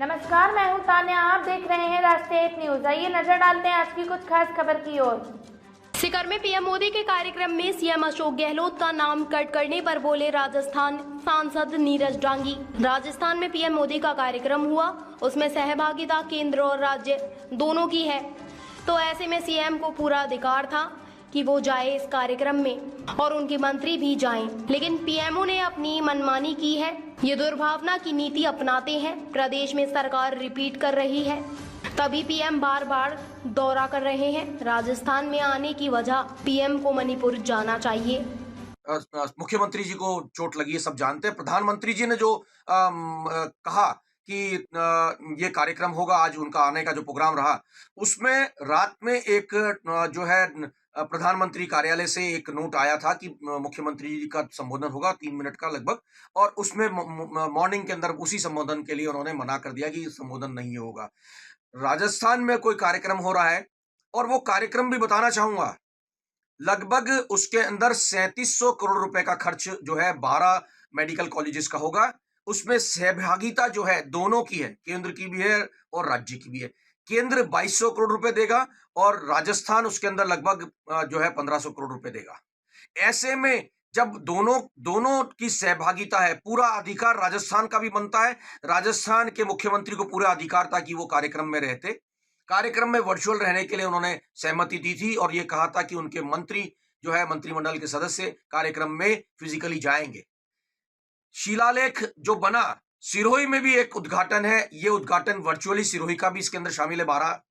नमस्कार, मैं हूं तान्या। आप देख रहे हैं राष्ट्रीय एक न्यूज। आइए नजर डालते हैं आज की कुछ खास खबर की ओर। सीकर में पीएम मोदी के कार्यक्रम में सीएम अशोक गहलोत का नाम कट करने पर बोले राजस्थान सांसद नीरज डांगी। राजस्थान में पीएम मोदी का कार्यक्रम हुआ, उसमें सहभागिता केंद्र और राज्य दोनों की है, तो ऐसे में सीएम को पूरा अधिकार था कि वो जाए इस कार्यक्रम में और उनके मंत्री भी जाएं। लेकिन पीएमओ ने अपनी मनमानी की है, ये दुर्भावना की नीति अपनाते हैं। प्रदेश में सरकार रिपीट कर रही है, तभी पीएम बार बार दौरा कर रहे हैं। राजस्थान में आने की वजह पीएम को मणिपुर जाना चाहिए। मुख्यमंत्री जी को चोट लगी है, सब जानते हैं। प्रधानमंत्री जी ने जो कहा कि ये कार्यक्रम होगा, आज उनका आने का जो प्रोग्राम रहा, उसमें रात में एक जो है प्रधानमंत्री कार्यालय से एक नोट आया था कि मुख्यमंत्री जी का संबोधन होगा 3 मिनट का लगभग, और उसमें मॉर्निंग के अंदर उसी संबोधन के लिए उन्होंने मना कर दिया कि संबोधन नहीं होगा। राजस्थान में कोई कार्यक्रम हो रहा है, और वो कार्यक्रम भी बताना चाहूंगा, लगभग उसके अंदर 3700 करोड़ रुपए का खर्च जो है 12 मेडिकल कॉलेजेस का होगा। उसमें सहभागिता जो है दोनों की है, केंद्र की भी है और राज्य की भी है। केंद्र 2200 करोड़ रुपए देगा और राजस्थान उसके अंदर लगभग जो है 1500 करोड़ रुपए देगा। ऐसे में जब दोनों दोनों की सहभागिता है, पूरा अधिकार राजस्थान का भी बनता है। राजस्थान के मुख्यमंत्री को पूरा अधिकार था कि वो कार्यक्रम में रहते। कार्यक्रम में वर्चुअल रहने के लिए उन्होंने सहमति दी थी और ये कहा था कि उनके मंत्री जो है, मंत्रिमंडल के सदस्य कार्यक्रम में फिजिकली जाएंगे। शिलालेख जो बना, सिरोही में भी एक उद्घाटन है। ये उद्घाटन वर्चुअली सिरोही का भी इसके अंदर शामिल है, 12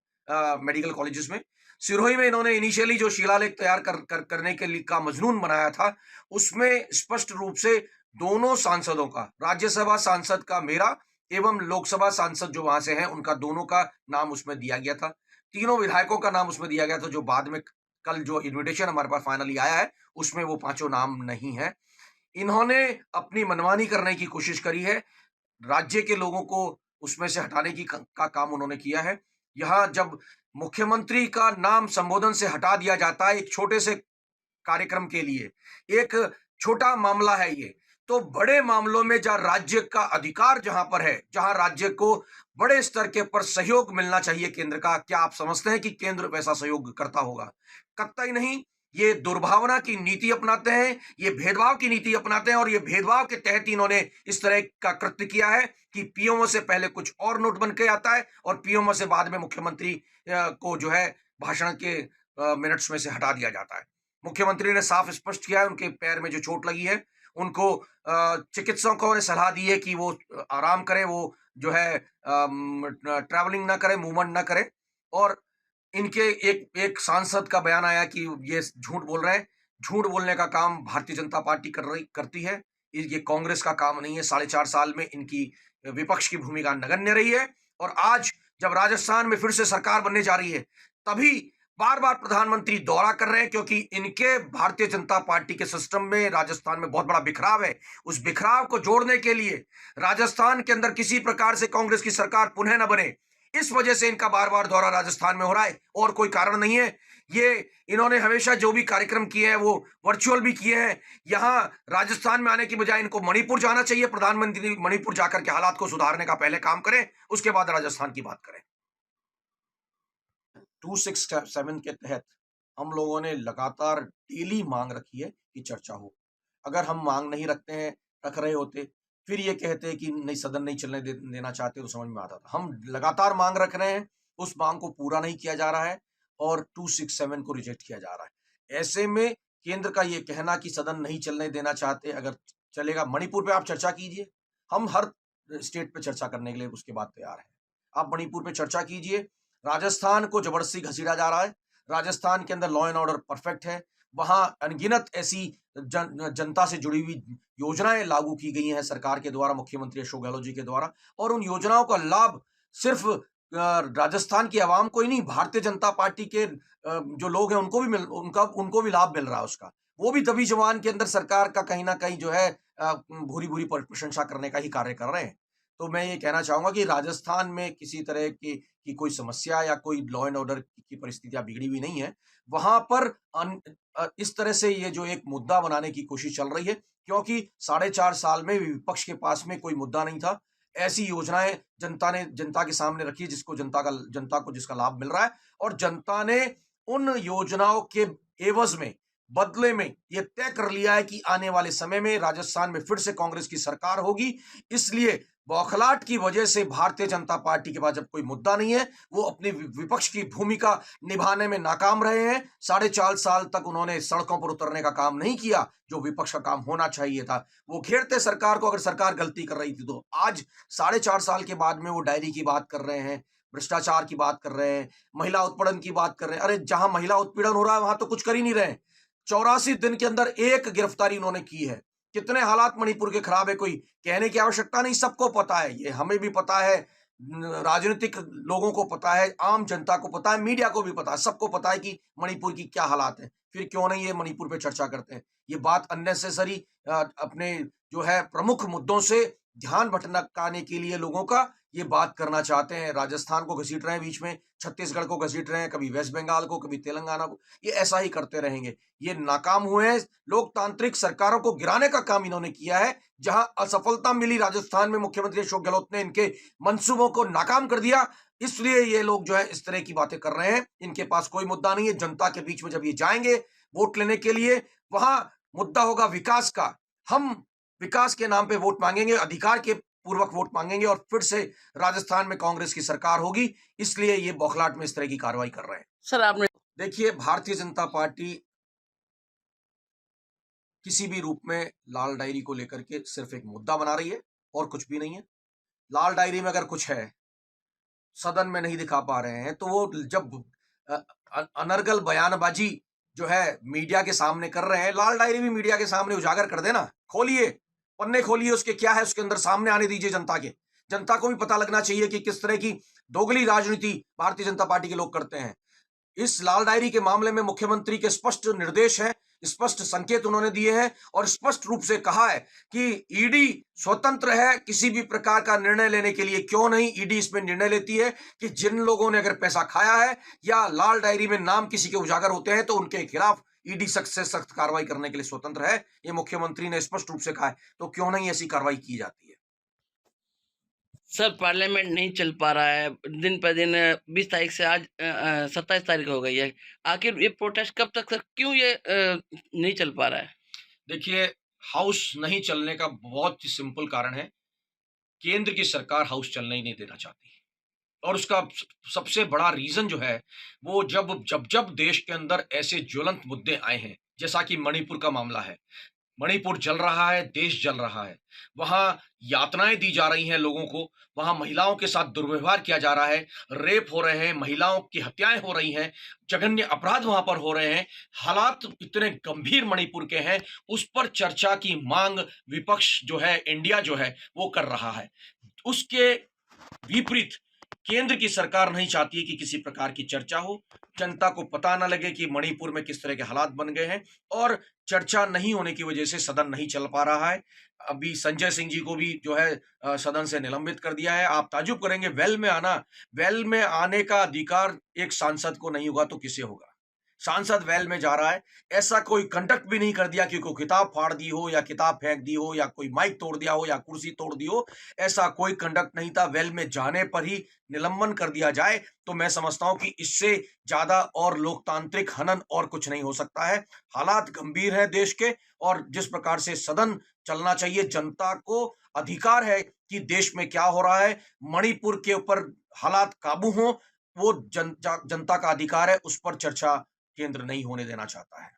मेडिकल कॉलेजेस में। सिरोही में इन्होंने इनिशियली जो शिलालेख तैयार करने के लिए का मजनून बनाया था, उसमें स्पष्ट रूप से दोनों सांसदों का, राज्यसभा सांसद का मेरा एवं लोकसभा सांसद जो वहां से हैं उनका, दोनों का नाम उसमें दिया गया था। तीनों विधायकों का नाम उसमें दिया गया था, जो बाद में कल जो इन्विटेशन हमारे पास फाइनली आया है उसमें वो पांचों नाम नहीं है। इन्होंने अपनी मनमानी करने की कोशिश करी है, राज्य के लोगों को उसमें से हटाने का काम उन्होंने किया है। यहां जब मुख्यमंत्री का नाम संबोधन से हटा दिया जाता है एक छोटे से कार्यक्रम के लिए, एक छोटा मामला है ये, तो बड़े मामलों में जहां राज्य का अधिकार जहां पर है, जहां राज्य को बड़े स्तर के पर सहयोग मिलना चाहिए केंद्र का, क्या आप समझते हैं कि केंद्र वैसा सहयोग करता होगा? कतई नहीं। ये दुर्भावना की नीति अपनाते हैं, ये भेदभाव की नीति अपनाते हैं, और ये भेदभाव के तहत इन्होंने इस तरह का कृत्य किया है कि पीएमओ से पहले कुछ और नोट बन के आता है और पीएमओ से बाद में मुख्यमंत्री को जो है भाषण के मिनट्स में से हटा दिया जाता है। मुख्यमंत्री ने साफ स्पष्ट किया है, उनके पैर में जो चोट लगी है, उनको चिकित्सकों ने सलाह दी है कि वो आराम करें, वो जो है ट्रैवलिंग ना करें, मूवमेंट ना करें। और इनके एक सांसद का बयान आया कि ये झूठ बोल रहे हैं। झूठ बोलने का काम भारतीय जनता पार्टी करती है, ये कांग्रेस का काम नहीं है। 4.5 साल में इनकी विपक्ष की भूमिका नगण्य रही है, और आज जब राजस्थान में फिर से सरकार बनने जा रही है, तभी बार बार प्रधानमंत्री दौरा कर रहे हैं, क्योंकि इनके भारतीय जनता पार्टी के सिस्टम में राजस्थान में बहुत बड़ा बिखराव है। उस बिखराव को जोड़ने के लिए राजस्थान के अंदर किसी प्रकार से कांग्रेस की सरकार पुनः न बने, इस वजह से इनका बार बार दौरा राजस्थान में हो रहा है, और कोई कारण नहीं है। ये इन्होंने हमेशा जो भी कार्यक्रम किए हैं वो वर्चुअल भी किए हैं। यहां राजस्थान में आने की बजाय इनको मणिपुर जाना चाहिए। प्रधानमंत्री मणिपुर जाकर के हालात को सुधारने का पहले काम करें, उसके बाद राजस्थान की बात करें। 267 के तहत हम लोगों ने लगातार डेली मांग रखी है कि चर्चा हो। अगर हम मांग नहीं रख रहे होते, फिर ये कहते कि नहीं सदन नहीं चलने देना चाहते, तो समझ में आता था। हम लगातार मांग रख रहे हैं, उस मांग को पूरा नहीं किया जा रहा है और 267 को रिजेक्ट किया जा रहा है। ऐसे में केंद्र का ये कहना कि सदन नहीं चलने देना चाहते, अगर चलेगा मणिपुर पे आप चर्चा कीजिए, हम हर स्टेट पे चर्चा करने के लिए उसके बाद तैयार हैं। आप मणिपुर पे चर्चा कीजिए। राजस्थान को जबरदस्ती घसीटा जा रहा है। राजस्थान के अंदर लॉ एंड ऑर्डर परफेक्ट है, वहां अनगिनत ऐसी जनता से जुड़ी हुई योजनाएं लागू की गई हैं सरकार के द्वारा, मुख्यमंत्री अशोक गहलोत जी के द्वारा, और उन योजनाओं का लाभ सिर्फ राजस्थान की आवाम को ही नहीं, भारतीय जनता पार्टी के जो लोग हैं उनको भी लाभ मिल रहा है उसका। वो भी दबी जवान के अंदर सरकार का कहीं ना कहीं जो है भूरी भूरी प्रशंसा करने का ही कार्य कर रहे हैं। तो मैं ये कहना चाहूंगा कि राजस्थान में किसी तरह की कोई समस्या या कोई लॉ एंड ऑर्डर की परिस्थितियां बिगड़ी हुई नहीं है। वहां पर इस तरह से ये जो एक मुद्दा बनाने की कोशिश चल रही है, क्योंकि 4.5 साल में विपक्ष के पास में कोई मुद्दा नहीं था। ऐसी योजनाएं जनता के सामने रखी जिसको जनता को जिसका लाभ मिल रहा है, और जनता ने उन योजनाओं के एवज में, बदले में ये तय कर लिया है कि आने वाले समय में राजस्थान में फिर से कांग्रेस की सरकार होगी। इसलिए बौखलाहट की वजह से भारतीय जनता पार्टी के पास जब कोई मुद्दा नहीं है, वो अपनी विपक्ष की भूमिका निभाने में नाकाम रहे हैं। 4.5 साल तक उन्होंने सड़कों पर उतरने का काम नहीं किया, जो विपक्ष का काम होना चाहिए था। वो घेरते सरकार को, अगर सरकार गलती कर रही थी तो। आज 4.5 साल के बाद में वो डायरी की बात कर रहे हैं, भ्रष्टाचार की बात कर रहे हैं, महिला उत्पीड़न की बात कर रहे हैं। अरे जहां महिला उत्पीड़न हो रहा है वहां तो कुछ कर ही नहीं रहे। 84 दिन के अंदर एक गिरफ्तारी उन्होंने की है। कितने हालात मणिपुर के खराब है, कोई कहने की आवश्यकता नहीं, सबको पता है। ये हमें भी पता है, राजनीतिक लोगों को पता है, आम जनता को पता है, मीडिया को भी पता है, सबको पता है कि मणिपुर की क्या हालात है। फिर क्यों नहीं ये मणिपुर पे चर्चा करते हैं? ये बात अननेसेसरी अपने जो है प्रमुख मुद्दों से ध्यान भटकाने के लिए लोगों का ये बात करना चाहते हैं। राजस्थान को घसीट रहे हैं बीच में, छत्तीसगढ़ को घसीट रहे हैं, कभी वेस्ट बंगाल को, कभी तेलंगाना को। ये ऐसा ही करते रहेंगे। ये नाकाम हुए हैं। लोकतांत्रिक सरकारों को गिराने का काम इन्होंने किया है। जहां असफलता मिली राजस्थान में, मुख्यमंत्री अशोक गहलोत ने इनके मंसूबों को नाकाम कर दिया। इसलिए ये लोग जो है इस तरह की बातें कर रहे हैं। इनके पास कोई मुद्दा नहीं है। जनता के बीच में जब ये जाएंगे वोट लेने के लिए, वहां मुद्दा होगा विकास का। हम विकास के नाम पे वोट मांगेंगे, अधिकार के पूर्वक वोट मांगेंगे, और फिर से राजस्थान में कांग्रेस की सरकार होगी। इसलिए ये बौखलाहट में इस तरह की कार्रवाई कर रहे हैं। सर आपने देखिए, भारतीय जनता पार्टी किसी भी रूप में लाल डायरी को लेकर के सिर्फ एक मुद्दा बना रही है और कुछ भी नहीं है। लाल डायरी में अगर कुछ है, सदन में नहीं दिखा पा रहे हैं, तो वो जब अनर्गल बयानबाजी जो है मीडिया के सामने कर रहे हैं, लाल डायरी भी मीडिया के सामने उजागर कर देना। खोलिए, पन्ने खोलिए, उसके क्या है उसके अंदर सामने आने दीजिए जनता को भी पता लगना चाहिए कि किस तरह की दोगली राजनीति भारतीय जनता पार्टी के लोग करते हैं। इस लाल डायरी के मामले में मुख्यमंत्री के स्पष्ट निर्देश हैं, स्पष्ट संकेत उन्होंने दिए हैं, और स्पष्ट रूप से कहा है कि ईडी स्वतंत्र है किसी भी प्रकार का निर्णय लेने के लिए। क्यों नहीं? ईडी इसमें निर्णय लेती है कि जिन लोगों ने अगर पैसा खाया है या लाल डायरी में नाम किसी के उजागर होते हैं, तो उनके खिलाफ ईडी सख्त से सख्त कार्रवाई करने के लिए स्वतंत्र है। ये मुख्यमंत्री ने स्पष्ट रूप से कहा है। तो क्यों नहीं ऐसी कार्रवाई की जाती है? सर पार्लियामेंट नहीं चल पा रहा है दिन पर दिन। 20 तारीख से आज 27 तारीख हो गई है। आखिर ये प्रोटेस्ट कब तक, सर क्यों ये नहीं चल पा रहा है? देखिए, हाउस नहीं चलने का बहुत ही सिंपल कारण है। केंद्र की सरकार हाउस चलने ही नहीं देना चाहती, और उसका सबसे बड़ा रीजन जो है वो जब देश के अंदर ऐसे ज्वलंत मुद्दे आए हैं, जैसा कि मणिपुर का मामला है। मणिपुर जल रहा है, देश जल रहा है। वहां यातनाएं दी जा रही हैं लोगों को, वहां महिलाओं के साथ दुर्व्यवहार किया जा रहा है, रेप हो रहे हैं, महिलाओं की हत्याएं हो रही हैं, जघन्य अपराध वहां पर हो रहे हैं। हालात इतने गंभीर मणिपुर के हैं, उस पर चर्चा की मांग विपक्ष जो है, इंडिया जो है, वो कर रहा है। उसके विपरीत केंद्र की सरकार नहीं चाहती है कि किसी प्रकार की चर्चा हो, जनता को पता न लगे कि मणिपुर में किस तरह के हालात बन गए हैं, और चर्चा नहीं होने की वजह से सदन नहीं चल पा रहा है। अभी संजय सिंह जी को भी जो है सदन से निलंबित कर दिया है। आप ताजुब करेंगे, वेल में आने का अधिकार एक सांसद को नहीं होगा तो किसे होगा? सांसद वेल में जा रहा है, ऐसा कोई कंडक्ट भी नहीं कर दिया कि कोई किताब फाड़ दी हो या किताब फेंक दी हो या कोई माइक तोड़ दिया हो या कुर्सी तोड़ दी हो। ऐसा कोई कंडक्ट नहीं था। वेल में जाने पर ही निलंबन कर दिया जाए, तो मैं समझता हूं कि इससे ज्यादा और लोकतांत्रिक हनन और कुछ नहीं हो सकता है। हालात गंभीर है देश के, और जिस प्रकार से सदन चलना चाहिए, जनता को अधिकार है कि देश में क्या हो रहा है, मणिपुर के ऊपर हालात काबू हो, वो जनता का अधिकार है। उस पर चर्चा केंद्र नहीं होने देना चाहता है।